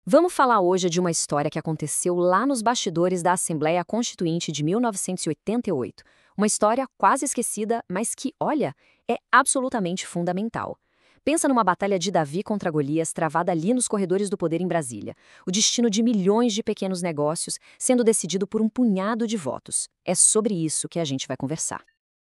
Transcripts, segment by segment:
Vamos falar hoje de uma história que aconteceu lá nos bastidores da Assembleia Constituinte de 1988. Uma história quase esquecida, mas que, olha, é absolutamente fundamental. Pensa numa batalha de Davi contra Golias travada ali nos corredores do poder em Brasília. O destino de milhões de pequenos negócios sendo decidido por um punhado de votos. É sobre isso que a gente vai conversar.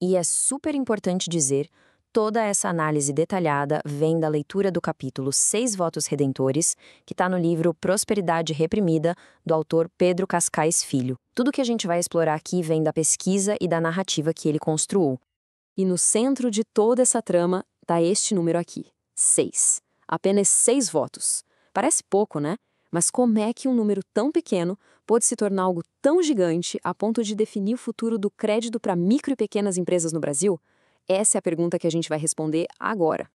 E é super importante dizer, toda essa análise detalhada vem da leitura do capítulo Seis Votos Redentores, que está no livro Prosperidade Reprimida, do autor Pedro Cascais Filho. Tudo que a gente vai explorar aqui vem da pesquisa e da narrativa que ele construiu. E no centro de toda essa trama está este número aqui, 6. Apenas 6 votos. Parece pouco, né? Mas como é que um número tão pequeno pode se tornar algo tão gigante a ponto de definir o futuro do crédito para micro e pequenas empresas no Brasil? Essa é a pergunta que a gente vai responder agora.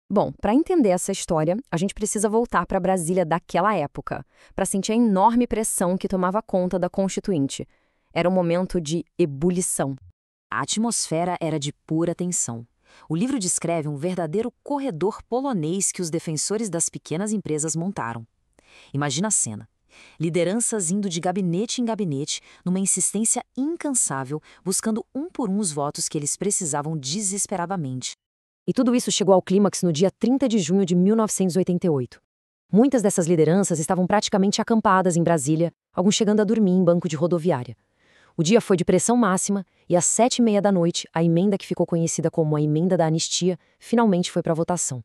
Bom, para entender essa história, a gente precisa voltar para Brasília daquela época, para sentir a enorme pressão que tomava conta da Constituinte. Era um momento de ebulição. A atmosfera era de pura tensão. O livro descreve um verdadeiro corredor polonês que os defensores das pequenas empresas montaram. Imagina a cena. Lideranças indo de gabinete em gabinete, numa insistência incansável, buscando um por um os votos que eles precisavam desesperadamente. E tudo isso chegou ao clímax no dia 30 de junho de 1988. Muitas dessas lideranças estavam praticamente acampadas em Brasília, alguns chegando a dormir em banco de rodoviária. O dia foi de pressão máxima e às 7h30 da noite, a emenda que ficou conhecida como a Emenda da Anistia finalmente foi para votação.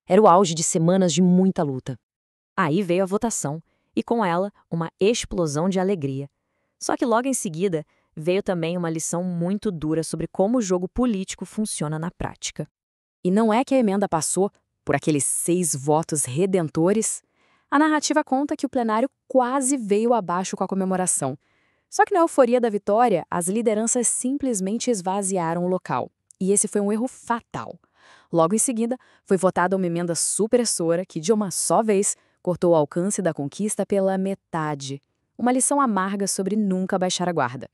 Era o auge de semanas de muita luta. Aí veio a votação, e com ela, uma explosão de alegria. Só que logo em seguida, veio também uma lição muito dura sobre como o jogo político funciona na prática. E não é que a emenda passou por aqueles 6 votos redentores. A narrativa conta que o plenário quase veio abaixo com a comemoração. Só que na euforia da vitória, as lideranças simplesmente esvaziaram o local. E esse foi um erro fatal. Logo em seguida, foi votada uma emenda supressora que, de uma só vez, cortou o alcance da conquista pela metade. Uma lição amarga sobre nunca baixar a guarda.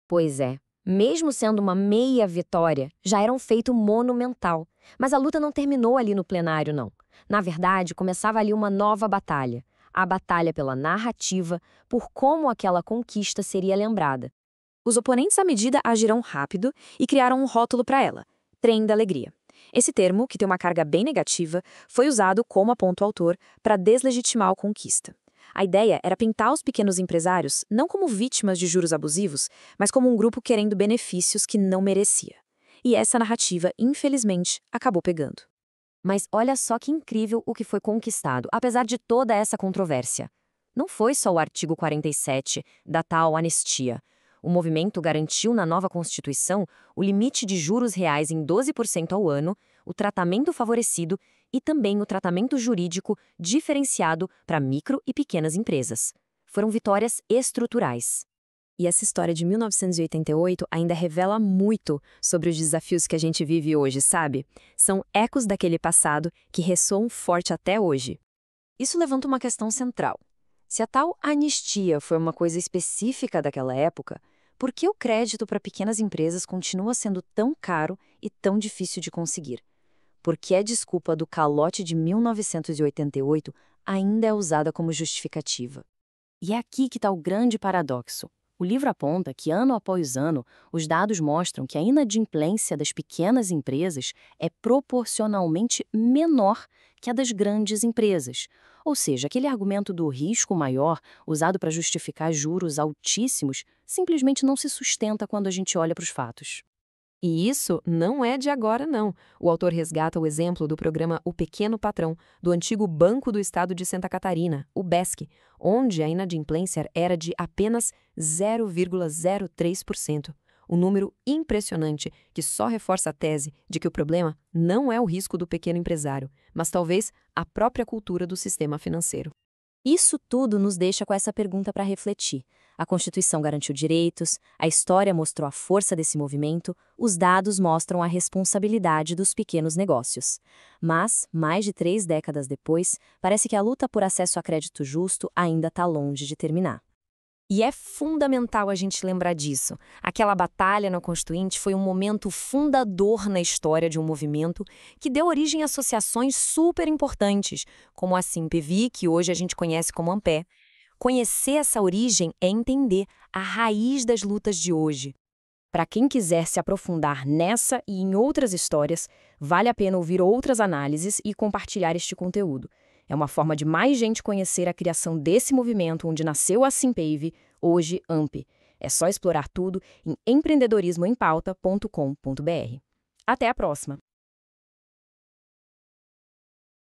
Pois é, mesmo sendo uma meia vitória, já era um feito monumental. Mas a luta não terminou ali no plenário, não. Na verdade, começava ali uma nova batalha. A batalha pela narrativa, por como aquela conquista seria lembrada. Os oponentes à medida agirão rápido e criaram um rótulo para ela, Trem da Alegria. Esse termo, que tem uma carga bem negativa, foi usado como aponta o autor para deslegitimar a conquista. A ideia era pintar os pequenos empresários não como vítimas de juros abusivos, mas como um grupo querendo benefícios que não merecia. E essa narrativa, infelizmente, acabou pegando. Mas olha só que incrível o que foi conquistado, apesar de toda essa controvérsia. Não foi só o artigo 47 da tal anistia. O movimento garantiu na nova Constituição o limite de juros reais em 12% ao ano, o tratamento favorecido e também o tratamento jurídico diferenciado para micro e pequenas empresas. Foram vitórias estruturais. E essa história de 1988 ainda revela muito sobre os desafios que a gente vive hoje, sabe? São ecos daquele passado que ressoam forte até hoje. Isso levanta uma questão central. Se a tal anistia foi uma coisa específica daquela época, por que o crédito para pequenas empresas continua sendo tão caro e tão difícil de conseguir? Por que a desculpa do calote de 1988 ainda é usada como justificativa? E é aqui que está o grande paradoxo. O livro aponta que, ano após ano, os dados mostram que a inadimplência das pequenas empresas é proporcionalmente menor que a das grandes empresas. Ou seja, aquele argumento do risco maior, usado para justificar juros altíssimos, simplesmente não se sustenta quando a gente olha para os fatos. E isso não é de agora, não. O autor resgata o exemplo do programa O Pequeno Patrão, do antigo Banco do Estado de Santa Catarina, o BESC, onde a inadimplência era de apenas 0,03%. Um número impressionante que só reforça a tese de que o problema não é o risco do pequeno empresário, mas talvez a própria cultura do sistema financeiro. Isso tudo nos deixa com essa pergunta para refletir. A Constituição garantiu direitos, a história mostrou a força desse movimento, os dados mostram a responsabilidade dos pequenos negócios. Mas, mais de 3 décadas depois, parece que a luta por acesso a crédito justo ainda está longe de terminar. E é fundamental a gente lembrar disso. Aquela batalha na Constituinte foi um momento fundador na história de um movimento que deu origem a associações super importantes, como a Simpevy, que hoje a gente conhece como Ampé. Conhecer essa origem é entender a raiz das lutas de hoje. Para quem quiser se aprofundar nessa e em outras histórias, vale a pena ouvir outras análises e compartilhar este conteúdo. É uma forma de mais gente conhecer a criação desse movimento onde nasceu a Simpave, hoje AMP. É só explorar tudo em empreendedorismoempauta.com.br. Até a próxima!